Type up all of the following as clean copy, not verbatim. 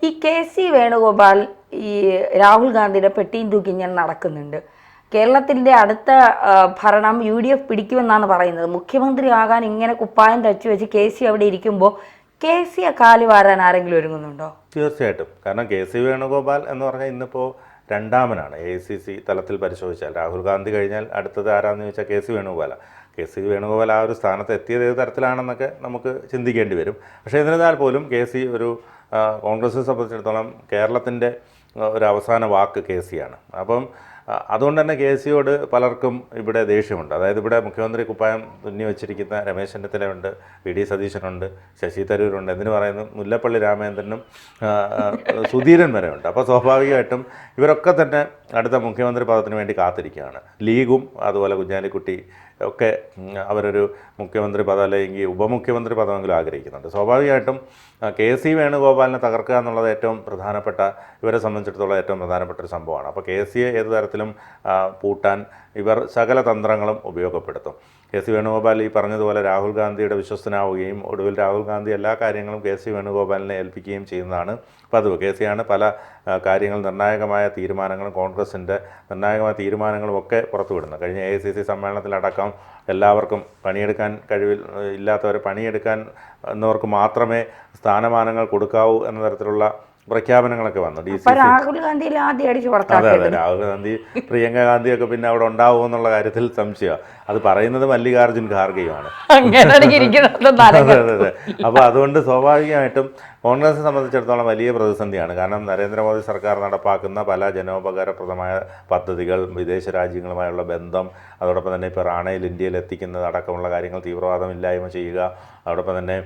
ഈ കെ.സി. വേണുഗോപാൽ ഈ രാഹുൽ ഗാന്ധിയുടെ പെട്ടിയും തൂക്കി ഇങ്ങനെ നടക്കുന്നുണ്ട്. കേരളത്തിൻ്റെ അടുത്ത ഭരണം UDF പിടിക്കുമെന്നാണ് പറയുന്നത്. മുഖ്യമന്ത്രി ആകാൻ ഇങ്ങനെ കുപ്പായം തച്ചു വെച്ച് കെ.സി. അവിടെ ഇരിക്കുമ്പോൾ കെ.സിയെ കാലു വാരാൻ ആരെങ്കിലും ഒരുങ്ങുന്നുണ്ടോ? തീർച്ചയായിട്ടും. കാരണം കെ.സി. വേണുഗോപാൽ എന്ന് പറഞ്ഞാൽ ഇന്നിപ്പോൾ രണ്ടാമനാണ് AICC തലത്തിൽ പരിശോധിച്ചാൽ. രാഹുൽ ഗാന്ധി കഴിഞ്ഞാൽ അടുത്തത് ആരാന്ന് ചോദിച്ചാൽ കെ.സി. വേണുഗോപാലാണ്. കെ.സി. വേണുഗോപാൽ ആ ഒരു സ്ഥാനത്ത് എത്തിയത് ഏത് തരത്തിലാണെന്നൊക്കെ നമുക്ക് ചിന്തിക്കേണ്ടി വരും. പക്ഷേ എന്നിരുന്നാൽ പോലും കെ.സി. ഒരു കോൺഗ്രസിനെ സംബന്ധിച്ചിടത്തോളം കേരളത്തിൻ്റെ ഒരു അവസാന വാക്ക് കെ.സി.യാണ്. അപ്പം അതുകൊണ്ട് തന്നെ കെ.സിയോട് പലർക്കും ഇവിടെ ദേഷ്യമുണ്ട്. അതായത് ഇവിടെ മുഖ്യമന്ത്രി കുപ്പായം തുന്നി വെച്ചിരിക്കുന്ന രമേശ് ചെന്നിത്തലയുണ്ട്, വി ഡി സതീശനുണ്ട്, ശശി തരൂരുണ്ട്, എന്തിനു പറയുന്നു മുല്ലപ്പള്ളി രാമചന്ദ്രനും സുധീരൻ വരെ ഉണ്ട്. അപ്പോൾ സ്വാഭാവികമായിട്ടും ഇവരൊക്കെ തന്നെ അടുത്ത മുഖ്യമന്ത്രി പദത്തിന് വേണ്ടി കാത്തിരിക്കുകയാണ്. ലീഗും അതുപോലെ കുഞ്ഞാലിക്കുട്ടി ഒക്കെ അവരൊരു മുഖ്യമന്ത്രി പദം അല്ലെങ്കിൽ ഉപമുഖ്യമന്ത്രി പദമെങ്കിലും ആഗ്രഹിക്കുന്നുണ്ട്. സ്വാഭാവികമായിട്ടും കെ.സി. വേണുഗോപാലിനെ തകർക്കുക എന്നുള്ളത് ഏറ്റവും പ്രധാനപ്പെട്ട, ഇവരെ സംബന്ധിച്ചിടത്തോളം ഏറ്റവും പ്രധാനപ്പെട്ട ഒരു സംഭവമാണ്. അപ്പോൾ കെ.സിയെ ഏത് തരത്തിലും പൂട്ടാൻ ഇവർ സകല തന്ത്രങ്ങളും ഉപയോഗപ്പെടുത്തും. കെ.സി. വേണുഗോപാൽ ഈ പറഞ്ഞതുപോലെ രാഹുൽ ഗാന്ധിയുടെ വിശ്വസ്തനാവുകയും ഒടുവിൽ രാഹുൽ ഗാന്ധി എല്ലാ കാര്യങ്ങളും കെ.സി. വേണുഗോപാലിനെ ഏൽപ്പിക്കുകയും ചെയ്യുന്നതാണ് പതിവ്. കെ.സിയാണ് പല കാര്യങ്ങൾ നിർണായകമായ തീരുമാനങ്ങളും കോൺഗ്രസിൻ്റെ നിർണായകമായ തീരുമാനങ്ങളും ഒക്കെ പുറത്തുവിടുന്നത്. കഴിഞ്ഞ AICC സമ്മേളനത്തിലടക്കം എല്ലാവർക്കും പണിയെടുക്കാൻ ഇല്ലാത്തവരെ പണിയെടുക്കാൻ എന്നവർക്ക് മാത്രമേ സ്ഥാനമാനങ്ങൾ കൊടുക്കാവൂ എന്ന തരത്തിലുള്ള പ്രഖ്യാപനങ്ങളൊക്കെ വന്നു. രാഹുൽ ഗാന്ധി ആദ്യം അടിച്ചു പുറത്താക്കി. അതെ അതെ, രാഹുൽ ഗാന്ധി പ്രിയങ്ക ഗാന്ധിയൊക്കെ പിന്നെ അവിടെ ഉണ്ടാവുമോ എന്നുള്ള കാര്യത്തിൽ സംശയമാണ്. അത് പറയുന്നത് മല്ലികാർജുൻ ഖാർഗെയുമാണ്. അതെ അതെ. അപ്പോൾ അതുകൊണ്ട് സ്വാഭാവികമായിട്ടും കോൺഗ്രസിനെ സംബന്ധിച്ചിടത്തോളം വലിയ പ്രതിസന്ധിയാണ്. കാരണം നരേന്ദ്രമോദി സർക്കാർ നടപ്പാക്കുന്ന പല ജനോപകാരപ്രദമായ പദ്ധതികൾ, വിദേശ രാജ്യങ്ങളുമായുള്ള ബന്ധം, അതോടൊപ്പം തന്നെ ഇപ്പോൾ റാണയിൽ ഇന്ത്യയിൽ എത്തിക്കുന്നത് അടക്കമുള്ള കാര്യങ്ങൾ, തീവ്രവാദമില്ലായ്മ ചെയ്യുക, അതോടൊപ്പം തന്നെ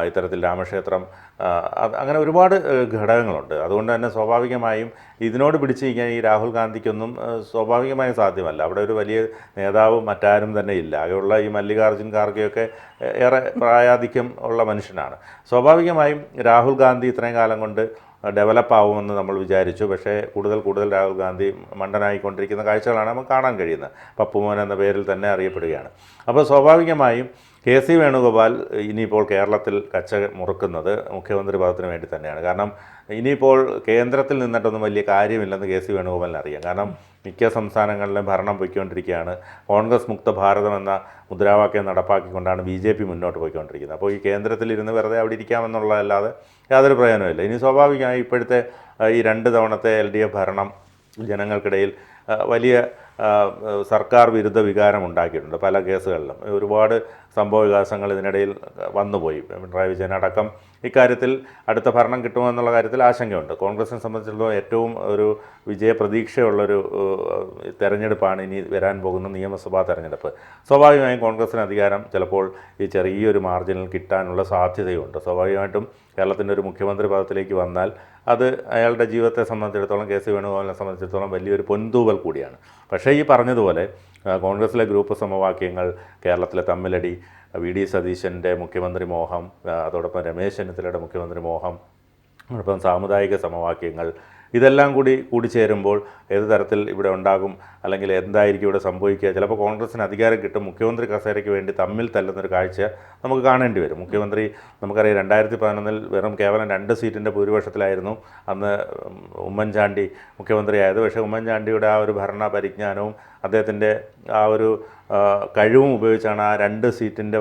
ഇത്തരത്തിൽ രാമക്ഷേത്രം, അങ്ങനെ ഒരുപാട് ഘടകങ്ങളുണ്ട്. അതുകൊണ്ട് തന്നെ സ്വാഭാവികമായും ഇതിനോട് പിടിച്ചിരിക്കാൻ ഈ രാഹുൽ ഗാന്ധിക്കൊന്നും സ്വാഭാവികമായും സാധ്യമല്ല. അവിടെ ഒരു വലിയ നേതാവും മറ്റാരും തന്നെ ഇല്ല. ആകെയുള്ള ഈ മല്ലികാർജുൻ ഖാർഗെയൊക്കെ ഏറെ പ്രായാധിക്യം ഉള്ള മനുഷ്യനാണ്. സ്വാഭാവികമായും രാഹുൽ ഗാന്ധി ഇത്രയും കാലം കൊണ്ട് ഡെവലപ്പ് ആവുമെന്ന് നമ്മൾ വിചാരിച്ചു. പക്ഷേ കൂടുതൽ രാഹുൽ ഗാന്ധി മണ്ടനായിക്കൊണ്ടിരിക്കുന്ന കാഴ്ചകളാണ് നമുക്ക് കാണാൻ കഴിയുന്നത്. പപ്പുമോൻ എന്ന പേരിൽ തന്നെ അറിയപ്പെടുകയാണ്. അപ്പോൾ സ്വാഭാവികമായും കെ.സി. വേണുഗോപാൽ ഇനിയിപ്പോൾ കേരളത്തിൽ കച്ച മുറുക്കുന്നത് മുഖ്യമന്ത്രി പദത്തിന് വേണ്ടി തന്നെയാണ്. കാരണം ഇനിയിപ്പോൾ കേന്ദ്രത്തിൽ നിന്നിട്ടൊന്നും വലിയ കാര്യമില്ലെന്ന് കെ.സി. വേണുഗോപാലിന് അറിയാം. കാരണം മിക്ക സംസ്ഥാനങ്ങളിലും ഭരണം പോയിക്കൊണ്ടിരിക്കുകയാണ്. കോൺഗ്രസ് മുക്ത ഭാരതം എന്ന മുദ്രാവാക്യം നടപ്പാക്കിക്കൊണ്ടാണ് BJP മുന്നോട്ട് പോയിക്കൊണ്ടിരിക്കുന്നത്. അപ്പോൾ ഈ കേന്ദ്രത്തിലിരുന്ന് വെറുതെ അവിടെ ഇരിക്കാമെന്നുള്ളതല്ലാതെ യാതൊരു പ്രയോജനമില്ല. ഇനി സ്വാഭാവികമായി ഇപ്പോഴത്തെ ഈ 2 തവണത്തെ LDF ഭരണം ജനങ്ങൾക്കിടയിൽ വലിയ സർക്കാർ വിരുദ്ധ വികാരം ഉണ്ടാക്കിയിട്ടുണ്ട്. പല കേസുകളിലും ഒരുപാട് സംഭവ വികാസങ്ങൾ ഇതിനിടയിൽ വന്നുപോയി. പിണറായി വിജയൻ അടക്കം ഇക്കാര്യത്തിൽ അടുത്ത ഭരണം കിട്ടുമെന്നുള്ള കാര്യത്തിൽ ആശങ്കയുണ്ട്. കോൺഗ്രസിനെ സംബന്ധിച്ചിടത്തോളം ഏറ്റവും ഒരു വിജയപ്രതീക്ഷയുള്ളൊരു തെരഞ്ഞെടുപ്പാണ് ഇനി വരാൻ പോകുന്ന നിയമസഭാ തെരഞ്ഞെടുപ്പ്. സ്വാഭാവികമായും കോൺഗ്രസിന് അധികാരം ചിലപ്പോൾ ഈ ചെറിയൊരു മാർജിനിൽ കിട്ടാനുള്ള സാധ്യതയുണ്ട്. സ്വാഭാവികമായിട്ടും കേരളത്തിൻ്റെ ഒരു മുഖ്യമന്ത്രി പദത്തിലേക്ക് വന്നാൽ അത് അയാളുടെ ജീവിതത്തെ സംബന്ധിച്ചിടത്തോളം, കെ.സി. വേണുഗോപാലിനെ സംബന്ധിച്ചിടത്തോളം വലിയൊരു പൊൻതൂവൽ കൂടിയാണ്. പക്ഷേ ഈ പറഞ്ഞതുപോലെ കോൺഗ്രസിലെ ഗ്രൂപ്പ് സമവാക്യങ്ങൾ, കേരളത്തിലെ തമ്മിലടി, വി ഡി സതീശൻ്റെ മുഖ്യമന്ത്രി മോഹം, അതോടൊപ്പം രമേശ് ചെന്നിത്തലയുടെ മുഖ്യമന്ത്രി മോഹം, അതോടൊപ്പം സാമുദായിക സമവാക്യങ്ങൾ, ഇതെല്ലാം കൂടിച്ചേരുമ്പോൾ ഏത് തരത്തിൽ ഇവിടെ ഉണ്ടാകും, അല്ലെങ്കിൽ എന്തായിരിക്കും ഇവിടെ സംഭവിക്കുക? ചിലപ്പോൾ കോൺഗ്രസിന് അധികാരം കിട്ടും, മുഖ്യമന്ത്രി കസേരയ്ക്ക് വേണ്ടി തമ്മിൽ തല്ലുന്നൊരു കാഴ്ച നമുക്ക് കാണേണ്ടി വരും. മുഖ്യമന്ത്രി നമുക്കറിയാം 2011 വെറും കേവലം 2 സീറ്റിൻ്റെ ഭൂരിപക്ഷത്തിലായിരുന്നു അന്ന് ഉമ്മൻചാണ്ടി മുഖ്യമന്ത്രിയായത്. പക്ഷേ ഉമ്മൻചാണ്ടിയുടെ ആ ഒരു ഭരണ പരിജ്ഞാനവും അദ്ദേഹത്തിൻ്റെ ആ ഒരു കഴിവും ഉപയോഗിച്ചാണ് ആ 2 സീറ്റിൻ്റെ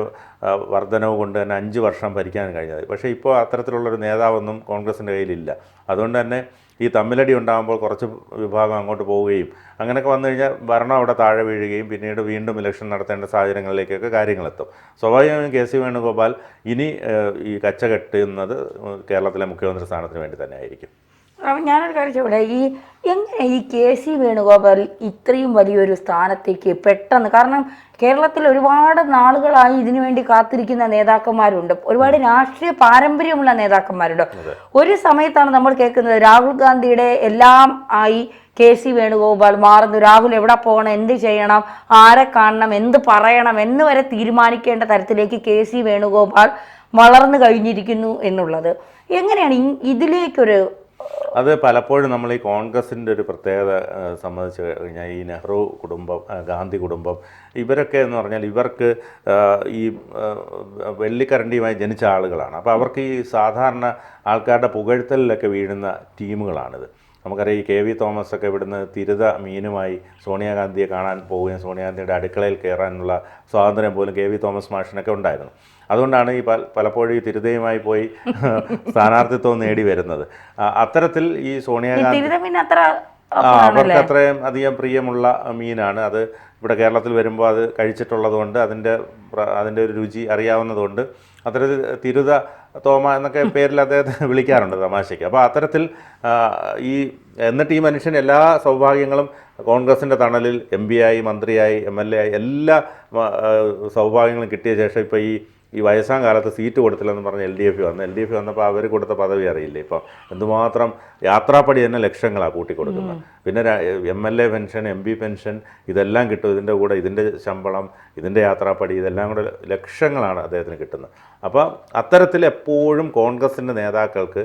വർധനവ് കൊണ്ട് തന്നെ 5 വർഷം ഭരിക്കാൻ കഴിഞ്ഞത്. പക്ഷേ ഇപ്പോൾ അത്തരത്തിലുള്ളൊരു നേതാവൊന്നും കോൺഗ്രസിൻ്റെ കയ്യിലില്ല. അതുകൊണ്ട് തന്നെ ഈ തമ്മിലടി ഉണ്ടാകുമ്പോൾ കുറച്ച് വിഭാഗം അങ്ങോട്ട് പോവുകയും അങ്ങനെയൊക്കെ വന്നു കഴിഞ്ഞാൽ ഭരണം അവിടെ താഴെ വീഴുകയും പിന്നീട് വീണ്ടും ഇലക്ഷൻ നടത്തേണ്ട സാഹചര്യങ്ങളിലേക്കൊക്കെ കാര്യങ്ങളെത്തും. സ്വാഭാവികമായും കെ.സി. വേണുഗോപാൽ ഇനി ഈ കച്ച കെട്ടുന്നത് കേരളത്തിലെ മുഖ്യമന്ത്രി സ്ഥാനത്തിന് വേണ്ടി തന്നെ ആയിരിക്കും. ഞാനൊരു കാര്യം ചോദിക്കട്ടെ, എങ്ങനെ ഈ കെ.സി. വേണുഗോപാൽ ഇത്രയും വലിയൊരു സ്ഥാനത്തേക്ക് പെട്ടെന്ന്, കാരണം കേരളത്തിൽ ഒരുപാട് നാളുകളായി ഇതിനു വേണ്ടി കാത്തിരിക്കുന്ന നേതാക്കന്മാരുണ്ട്, ഒരുപാട് രാഷ്ട്രീയ പാരമ്പര്യമുള്ള നേതാക്കന്മാരുണ്ട്. ഒരു സമയത്താണ് നമ്മൾ കേൾക്കുന്നത് രാഹുൽ ഗാന്ധിയുടെ എല്ലാം ആയി കെ.സി. വേണുഗോപാൽ മാറുന്നു. രാഹുൽ എവിടെ പോകണം, എന്ത് ചെയ്യണം, ആരെ കാണണം, എന്ത് പറയണം എന്ന് വരെ തീരുമാനിക്കേണ്ട തരത്തിലേക്ക് കെ.സി. വേണുഗോപാൽ വളർന്നു കഴിഞ്ഞിരിക്കുന്നു എന്നുള്ളത്. എങ്ങനെയാണ് ഇതിലേക്കൊരു അത് പലപ്പോഴും നമ്മൾ ഈ കോൺഗ്രസിൻ്റെ ഒരു പ്രത്യേകത സംബന്ധിച്ച് കഴിഞ്ഞാൽ ഈ നെഹ്റു കുടുംബം, ഗാന്ധി കുടുംബം, ഇവരൊക്കെ എന്ന് പറഞ്ഞാൽ ഇവർക്ക് ഈ വെള്ളിക്കരണ്ടിയുമായി ജനിച്ച ആളുകളാണ്. അപ്പോൾ അവർക്ക് ഈ സാധാരണ ആൾക്കാരുടെ പുകഴ്ത്തലിലൊക്കെ വീഴുന്ന ടീമുകളാണിത്. നമുക്കറിയാം ഈ കെ വി തോമസ് ഒക്കെ ഇവിടുന്ന് തിരുത മീനുമായി സോണിയാഗാന്ധിയെ കാണാൻ പോവുകയും സോണിയാഗാന്ധിയുടെ അടുക്കളയിൽ കയറാനുള്ള സ്വാതന്ത്ര്യം പോലും കെ വി തോമസ് മാഷിനൊക്കെ ഉണ്ടായിരുന്നു. അതുകൊണ്ടാണ് ഈ പലപ്പോഴും ഈ തിരുതയുമായി പോയി സ്ഥാനാർത്ഥിത്വം നേടി വരുന്നത്. അത്തരത്തിൽ ഈ സോണിയാഗാന്ധി അവർക്ക് അത്രയും അധികം പ്രിയമുള്ള മീനാണ് അത്. ഇവിടെ കേരളത്തിൽ വരുമ്പോൾ അത് കഴിച്ചിട്ടുള്ളത് കൊണ്ട് അതിൻ്റെ ഒരു രുചി അറിയാവുന്നതുകൊണ്ട് അത്തരത്തിൽ തിരുത തോമ എന്നൊക്കെ പേരിൽ അദ്ദേഹത്തെ വിളിക്കാറുണ്ട് തമാശയ്ക്ക്. അപ്പോൾ അത്തരത്തിൽ എന്നിട്ട് ഈ മനുഷ്യൻ എല്ലാ സൗഭാഗ്യങ്ങളും കോൺഗ്രസിൻ്റെ തണലിൽ MP ആയി, മന്ത്രിയായി, MLA ആയി എല്ലാ സൗഭാഗ്യങ്ങളും കിട്ടിയ ശേഷം ഇപ്പോൾ ഈ വയസ്സാം കാലത്ത് സീറ്റ് കൊടുത്തില്ലെന്ന് പറഞ്ഞ് LDF വന്നപ്പോൾ അവർ കൊടുത്ത പദവി അറിയില്ലേ ഇപ്പോൾ എന്തുമാത്രം യാത്രാപ്പടി തന്നെ ലക്ഷങ്ങളാണ് കൂട്ടിക്കൊടുക്കുന്നത്. പിന്നെ MLA പെൻഷൻ, MP പെൻഷൻ ഇതെല്ലാം കിട്ടും. ഇതിൻ്റെ കൂടെ ഇതിൻ്റെ ശമ്പളം, ഇതിൻ്റെ യാത്രാപ്പടി ഇതെല്ലാം കൂടെ ലക്ഷങ്ങളാണ് അദ്ദേഹത്തിന് കിട്ടുന്നത്. അപ്പോൾ അത്തരത്തിൽ എപ്പോഴും കോൺഗ്രസിൻ്റെ നേതാക്കൾക്ക്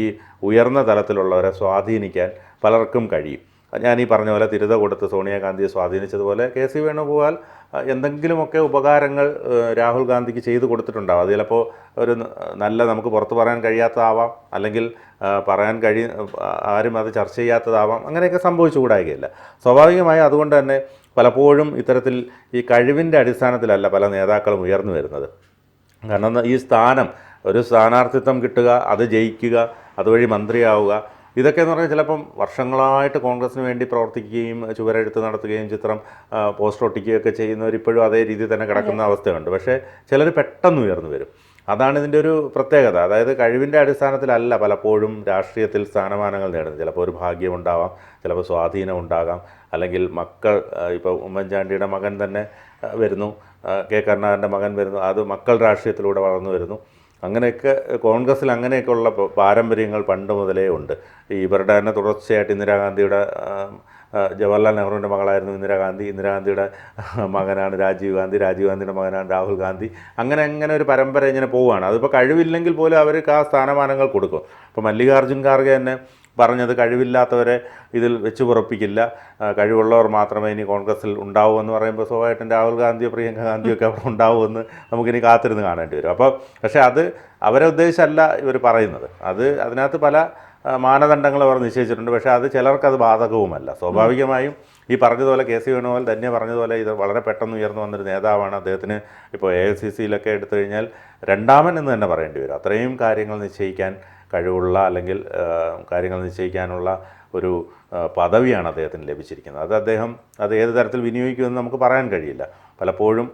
ഈ ഉയർന്ന തലത്തിലുള്ളവരെ സ്വാധീനിക്കാൻ പലർക്കും കഴിയും. ഞാൻ ഈ പറഞ്ഞ പോലെ തിരുത കൊടുത്ത് സോണിയാഗാന്ധിയെ സ്വാധീനിച്ചതുപോലെ KC വേണുഗോപാൽ എന്തെങ്കിലുമൊക്കെ ഉപകാരങ്ങൾ രാഹുൽ ഗാന്ധിക്ക് ചെയ്തു കൊടുത്തിട്ടുണ്ടാവും. അത് ചിലപ്പോൾ ഒരു നല്ല നമുക്ക് പുറത്ത് പറയാൻ കഴിയാത്തതാവാം, അല്ലെങ്കിൽ ആരും അത് ചർച്ച ചെയ്യാത്തതാവാം. അങ്ങനെയൊക്കെ സംഭവിച്ചുകൂടായികയില്ല. സ്വാഭാവികമായി അതുകൊണ്ട് തന്നെ പലപ്പോഴും ഇത്തരത്തിൽ ഈ കഴിവിൻ്റെ അടിസ്ഥാനത്തിലല്ല പല നേതാക്കളും ഉയർന്നു വരുന്നത്. കാരണം ഈ ഒരു സ്ഥാനാർത്ഥിത്വം കിട്ടുക, അത് ജയിക്കുക, അതുവഴി മന്ത്രിയാവുക, ഇതൊക്കെ എന്ന് പറഞ്ഞാൽ ചിലപ്പം വർഷങ്ങളായിട്ട് കോൺഗ്രസിന് വേണ്ടി പ്രവർത്തിക്കുകയും ചുവരെഴുത്ത് നടത്തുകയും ചിത്രം പോസ്റ്റർ ഒട്ടിക്കുകയൊക്കെ ചെയ്യുന്നവർ ഇപ്പോഴും അതേ രീതിയിൽ തന്നെ കിടക്കുന്ന അവസ്ഥയുണ്ട്. പക്ഷേ ചിലർ പെട്ടെന്ന് ഉയർന്നു വരും. അതാണ് ഇതിൻ്റെ ഒരു പ്രത്യേകത. അതായത് കഴിവിൻ്റെ അടിസ്ഥാനത്തിലല്ല പലപ്പോഴും രാഷ്ട്രീയത്തിൽ സ്ഥാനമാനങ്ങൾ നേടുന്നത്. ചിലപ്പോൾ ഒരു ഭാഗ്യമുണ്ടാവാം, ചിലപ്പോൾ സ്വാധീനം ഉണ്ടാകാം, അല്ലെങ്കിൽ മക്കൾ, ഇപ്പോൾ ഉമ്മൻചാണ്ടിയുടെ മകൻ തന്നെ വരുന്നു, കെ കരുണാകരൻ്റെ മകൻ വരുന്നു, അത് മക്കൾ രാഷ്ട്രീയത്തിലൂടെ വളർന്നു വരുന്നു. അങ്ങനെയൊക്കെ കോൺഗ്രസ്സിൽ അങ്ങനെയൊക്കെയുള്ള പാരമ്പര്യങ്ങൾ പണ്ട് മുതലേ ഉണ്ട്. ഇവരുടെ തന്നെ തുടർച്ചയായിട്ട് ഇന്ദിരാഗാന്ധിയുടെ ജവഹർലാൽ നെഹ്റുവിൻ്റെ മകളായിരുന്നു ഇന്ദിരാഗാന്ധിയുടെ മകനാണ് രാജീവ് ഗാന്ധിയുടെ മകനാണ് രാഹുൽ ഗാന്ധി. അങ്ങനെ ഒരു പരമ്പര ഇങ്ങനെ പോവുകയാണ്. അതിപ്പോൾ കഴിവില്ലെങ്കിൽ പോലും അവർക്ക് ആ സ്ഥാനമാനങ്ങൾ കൊടുക്കും. ഇപ്പോൾ മല്ലികാർജ്ജുൻ ഖാർഗെ തന്നെ പറഞ്ഞത് കഴിവില്ലാത്തവരെ ഇതിൽ വെച്ച് പുറപ്പിക്കില്ല, കഴിവുള്ളവർ മാത്രമേ ഇനി കോൺഗ്രസ്സിൽ ഉണ്ടാവൂ എന്ന് പറയുമ്പോൾ സ്വാഭാവികമായിട്ടും രാഹുൽ ഗാന്ധിയോ പ്രിയങ്ക ഗാന്ധിയോ ഒക്കെ അവിടെ ഉണ്ടാവുമെന്ന് നമുക്കിനി കാത്തിരുന്ന് കാണേണ്ടി വരും. അപ്പോൾ പക്ഷേ അത് അവരെ ഉദ്ദേശിച്ചല്ല ഇവർ പറയുന്നത്. അതിനകത്ത് പല മാനദണ്ഡങ്ങൾ അവർ നിശ്ചയിച്ചിട്ടുണ്ട്. പക്ഷേ അത് ചിലർക്കത് ബാധകവുമല്ല. സ്വാഭാവികമായും ഈ പറഞ്ഞതുപോലെ KC വേണുഗോപാൽ തന്നെ പറഞ്ഞതുപോലെ ഇത് വളരെ പെട്ടെന്ന് ഉയർന്നു വന്നൊരു നേതാവാണ്. അദ്ദേഹത്തിന് ഇപ്പോൾ AICCയിലൊക്കെ എടുത്തു കഴിഞ്ഞാൽ രണ്ടാമൻ എന്ന് തന്നെ പറയേണ്ടി വരും. അത്രയും കാര്യങ്ങൾ നിശ്ചയിക്കാൻ കഴിവുള്ള, അല്ലെങ്കിൽ കാര്യങ്ങൾ നിശ്ചയിക്കാനുള്ള ഒരു പദവിയാണ് അദ്ദേഹത്തിന് ലഭിച്ചിരിക്കുന്നത്. അദ്ദേഹം ഏത് തരത്തിൽ വിനിയോഗിക്കുമെന്ന് നമുക്ക് പറയാൻ കഴിയില്ല. പലപ്പോഴും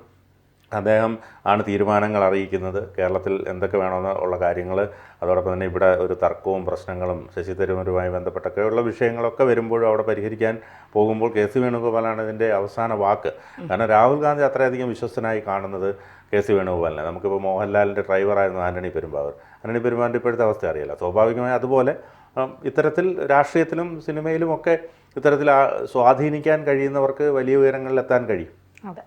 അദ്ദേഹം ആണ് തീരുമാനങ്ങൾ അറിയിക്കുന്നത്. കേരളത്തിൽ എന്തൊക്കെ വേണമെന്നുള്ള കാര്യങ്ങൾ, അതോടൊപ്പം തന്നെ ഇവിടെ ഒരു തർക്കവും പ്രശ്നങ്ങളും ശശി തരൂരുമായി ബന്ധപ്പെട്ടൊക്കെയുള്ള വിഷയങ്ങളൊക്കെ വരുമ്പോഴും അവിടെ പരിഹരിക്കാൻ പോകുമ്പോൾ KC വേണുഗോപാലാണ് ഇതിൻ്റെ അവസാന വാക്ക്. കാരണം രാഹുൽ ഗാന്ധി അത്രയധികം വിശ്വസ്തനായി കാണുന്നത് KC വേണുഗോപാലിനെ. നമുക്കിപ്പോൾ മോഹൻലാലിൻ്റെ ഡ്രൈവറായിരുന്നു ആൻ്റണി പെരുമ്പാവൂരിൻ്റെ ഇപ്പോഴത്തെ അവസ്ഥ അറിയില്ല. സ്വാഭാവികമായി അതുപോലെ ഇത്തരത്തിൽ രാഷ്ട്രീയത്തിലും സിനിമയിലുമൊക്കെ ഇത്തരത്തിൽ സ്വാധീനിക്കാൻ കഴിയുന്നവർക്ക് വലിയ ഉയരങ്ങളിലെത്താൻ കഴിയും. അതെ.